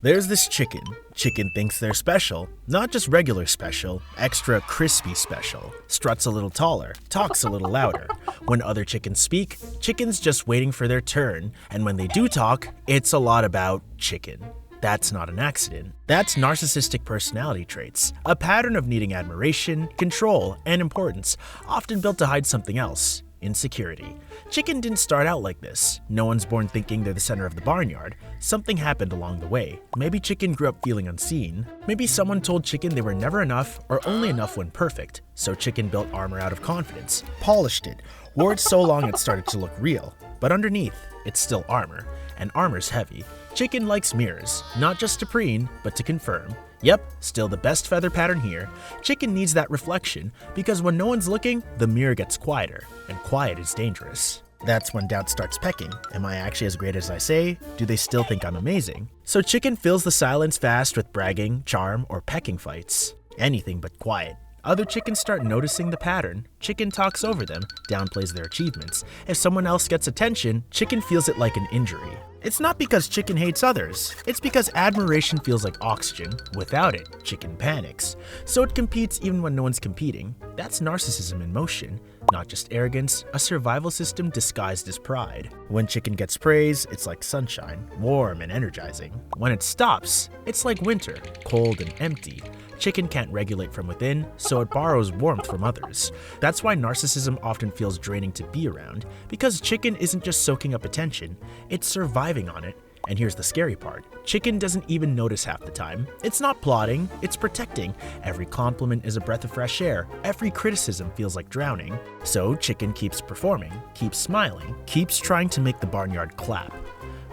There's this chicken. Chicken thinks they're special. Not just regular special, extra crispy special. Struts a little taller, talks a little louder. When other chickens speak, chicken's just waiting for their turn. And when they do talk, it's a lot about chicken. That's not an accident. That's narcissistic personality traits, a pattern of needing admiration, control, and importance, often built to hide something else. Insecurity. Chicken didn't start out like this. No one's born thinking they're the center of the barnyard. Something happened along the way. Maybe chicken grew up feeling unseen. Maybe someone told chicken they were never enough or only enough when perfect. So chicken built armor out of confidence, polished it, wore it so long it started to look real. But underneath, it's still armor, and armor's heavy. Chicken likes mirrors, not just to preen, but to confirm. Yep, still the best feather pattern here. Chicken needs that reflection, because when no one's looking, the mirror gets quieter, and quiet is dangerous. That's when doubt starts pecking. Am I actually as great as I say? Do they still think I'm amazing? So chicken fills the silence fast with bragging, charm, or pecking fights. Anything but quiet. Other chickens start noticing the pattern. Chicken talks over them, downplays their achievements. If someone else gets attention, chicken feels it like an injury. It's not because chicken hates others. It's because admiration feels like oxygen. Without it, chicken panics. So it competes even when no one's competing. That's narcissism in motion. Not just arrogance, a survival system disguised as pride. When chicken gets praise, it's like sunshine, warm and energizing. When it stops, it's like winter, cold and empty. Chicken can't regulate from within, so it borrows warmth from others. That's why narcissism often feels draining to be around, because chicken isn't just soaking up attention, it's surviving on it. And here's the scary part. Chicken doesn't even notice half the time. It's not plotting, it's protecting. Every compliment is a breath of fresh air. Every criticism feels like drowning. So chicken keeps performing, keeps smiling, keeps trying to make the barnyard clap.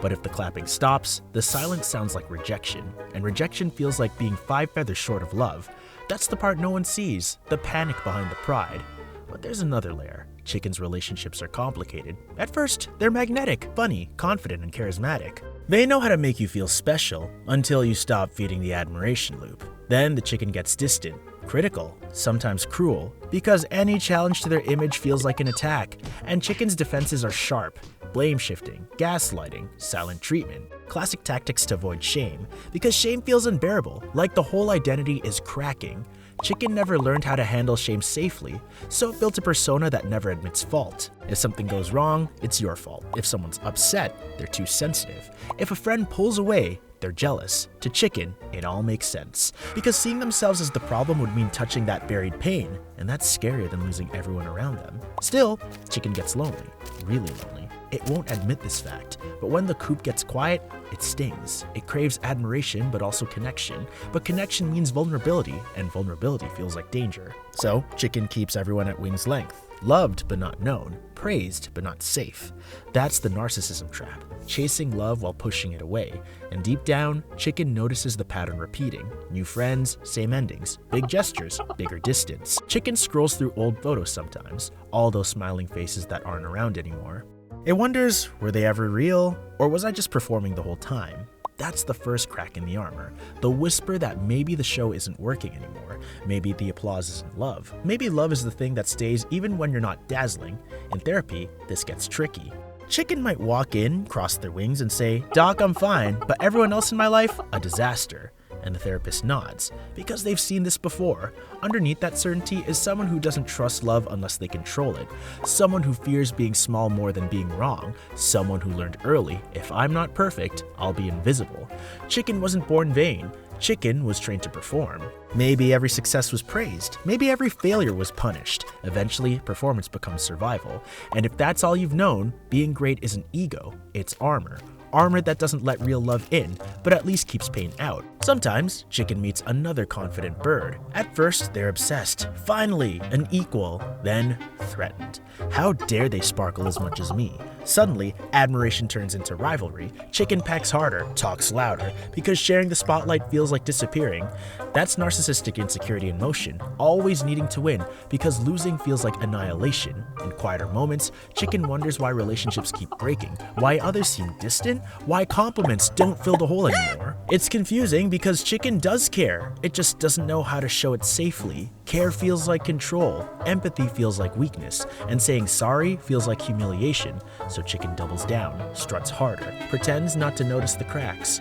But if the clapping stops, the silence sounds like rejection, and rejection feels like being 5 feathers short of love. That's the part no one sees, the panic behind the pride. But there's another layer. Chickens' relationships are complicated. At first, they're magnetic, funny, confident, and charismatic. They know how to make you feel special until you stop feeding the admiration loop. Then the chicken gets distant, critical, sometimes cruel, because any challenge to their image feels like an attack, and chickens' defenses are sharp. Blame shifting, gaslighting, silent treatment, classic tactics to avoid shame, because shame feels unbearable, like the whole identity is cracking. Chicken never learned how to handle shame safely, so it built a persona that never admits fault. If something goes wrong, it's your fault. If someone's upset, they're too sensitive. If a friend pulls away, they're jealous. To chicken, it all makes sense, because seeing themselves as the problem would mean touching that buried pain, and that's scarier than losing everyone around them. Still, chicken gets lonely, really lonely. It won't admit this fact, but when the coop gets quiet, it stings. It craves admiration, but also connection. But connection means vulnerability, and vulnerability feels like danger. So, chicken keeps everyone at wing's length. Loved but not known, praised but not safe. That's the narcissism trap, chasing love while pushing it away. And deep down, chicken notices the pattern repeating. New friends, same endings, big gestures, bigger distance. Chicken scrolls through old photos sometimes, all those smiling faces that aren't around anymore. It wonders, were they ever real, or was I just performing the whole time? That's the first crack in the armor, the whisper that maybe the show isn't working anymore, maybe the applause isn't love, maybe love is the thing that stays even when you're not dazzling. In therapy, this gets tricky. Chicken might walk in, cross their wings, and say, "Doc, I'm fine, but everyone else in my life, a disaster." And the therapist nods, because they've seen this before. Underneath that certainty is someone who doesn't trust love unless they control it, someone who fears being small more than being wrong, someone who learned early, if I'm not perfect, I'll be invisible. Chicken wasn't born vain. Chicken was trained to perform. Maybe every success was praised. Maybe every failure was punished. Eventually, performance becomes survival. And if that's all you've known, being great isn't ego, it's armor. Armor that doesn't let real love in, but at least keeps pain out. Sometimes, chicken meets another confident bird. At first, they're obsessed. Finally, an equal. Then, threatened. How dare they sparkle as much as me? Suddenly, admiration turns into rivalry. Chicken pecks harder, talks louder, because sharing the spotlight feels like disappearing. That's narcissistic insecurity in motion, always needing to win, because losing feels like annihilation. In quieter moments, chicken wonders why relationships keep breaking, why others seem distant, why compliments don't fill the hole anymore. It's confusing because chicken does care, it just doesn't know how to show it safely. Care feels like control, empathy feels like weakness, and saying sorry feels like humiliation. So chicken doubles down, struts harder, pretends not to notice the cracks.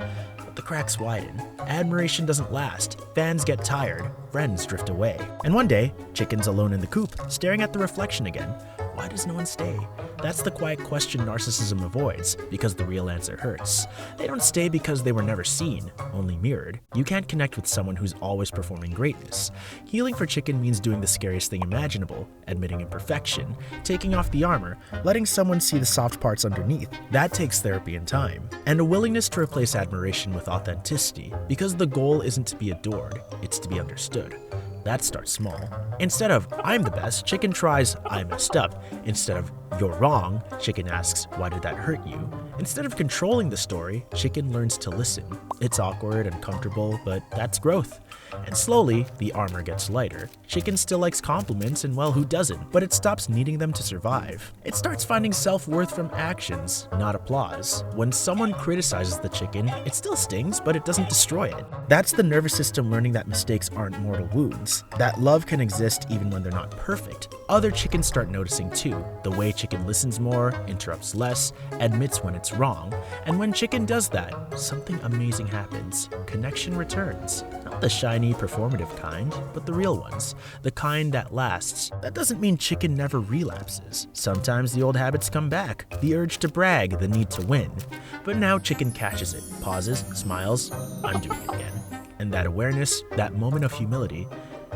the cracks widen. Admiration doesn't last, fans get tired, friends drift away. And one day, Chicken's alone in the coop, staring at the reflection again. Why does no one stay? That's the quiet question narcissism avoids, because the real answer hurts. They don't stay because they were never seen, only mirrored. You can't connect with someone who's always performing greatness. Healing for Chicken means doing the scariest thing imaginable, admitting imperfection, taking off the armor, letting someone see the soft parts underneath. That takes therapy and time, and a willingness to replace admiration with authenticity, because the goal isn't to be adored, it's to be understood. That starts small. Instead of, I'm the best, Chicken tries, I messed up. Instead of, you're wrong, Chicken asks, why did that hurt you? Instead of controlling the story, Chicken learns to listen. It's awkward and uncomfortable, but that's growth. And slowly, the armor gets lighter. Chicken still likes compliments, and well, who doesn't? But it stops needing them to survive. It starts finding self-worth from actions, not applause. When someone criticizes the chicken, it still stings, but it doesn't destroy it. That's the nervous system learning that mistakes aren't mortal wounds, that love can exist even when they're not perfect. Other chickens start noticing too. The way Chicken listens more, interrupts less, admits when it's wrong. And when Chicken does that, something amazing happens. Connection returns. Not the shiny, performative kind, but the real ones. The kind that lasts. That doesn't mean Chicken never relapses. Sometimes the old habits come back. The urge to brag, the need to win. But now Chicken catches it, pauses, smiles, I'm doing it again. And that awareness, that moment of humility,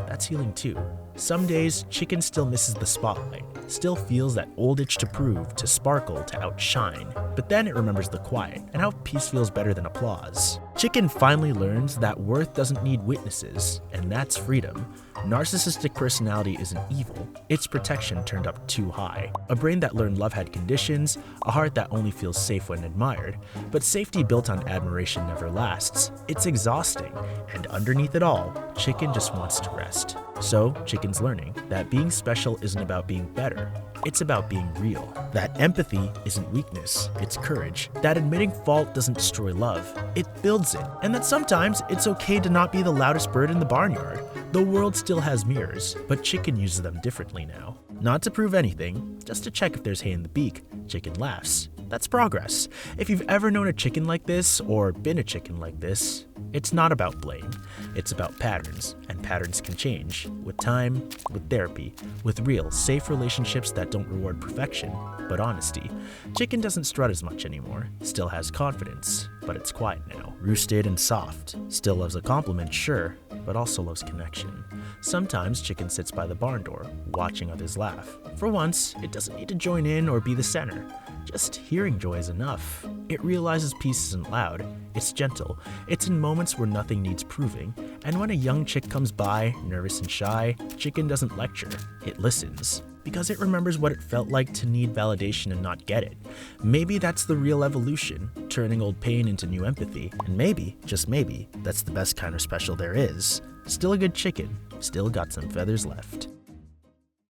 that's healing too. Some days, Chicken still misses the spotlight, still feels that old itch to prove, to sparkle, to outshine. But then it remembers the quiet, and how peace feels better than applause. Chicken finally learns that worth doesn't need witnesses, and that's freedom. Narcissistic personality isn't evil, it's protection turned up too high. A brain that learned love had conditions, a heart that only feels safe when admired. But safety built on admiration never lasts. It's exhausting, and underneath it all, Chicken just wants to rest. So, Chicken's learning that being special isn't about being better, it's about being real. That empathy isn't weakness, it's courage. That admitting fault doesn't destroy love, it builds it. And that sometimes it's okay to not be the loudest bird in the barnyard. The world still has mirrors, but Chicken uses them differently now. Not to prove anything, just to check if there's hay in the beak. Chicken laughs. That's progress. If you've ever known a chicken like this, or been a chicken like this, it's not about blame. It's about patterns, and patterns can change. With time, with therapy, with real, safe relationships that don't reward perfection, but honesty. Chicken doesn't strut as much anymore. Still has confidence, but it's quiet now. Roosted and soft. Still loves a compliment, sure, but also loves connection. Sometimes Chicken sits by the barn door, watching others laugh. For once, it doesn't need to join in or be the center. Just hearing joy is enough. It realizes peace isn't loud, it's gentle. It's in moments where nothing needs proving. And when a young chick comes by, nervous and shy, Chicken doesn't lecture, it listens. Because it remembers what it felt like to need validation and not get it. Maybe that's the real evolution, turning old pain into new empathy. And maybe, just maybe, that's the best kind of special there is. Still a good chicken, still got some feathers left.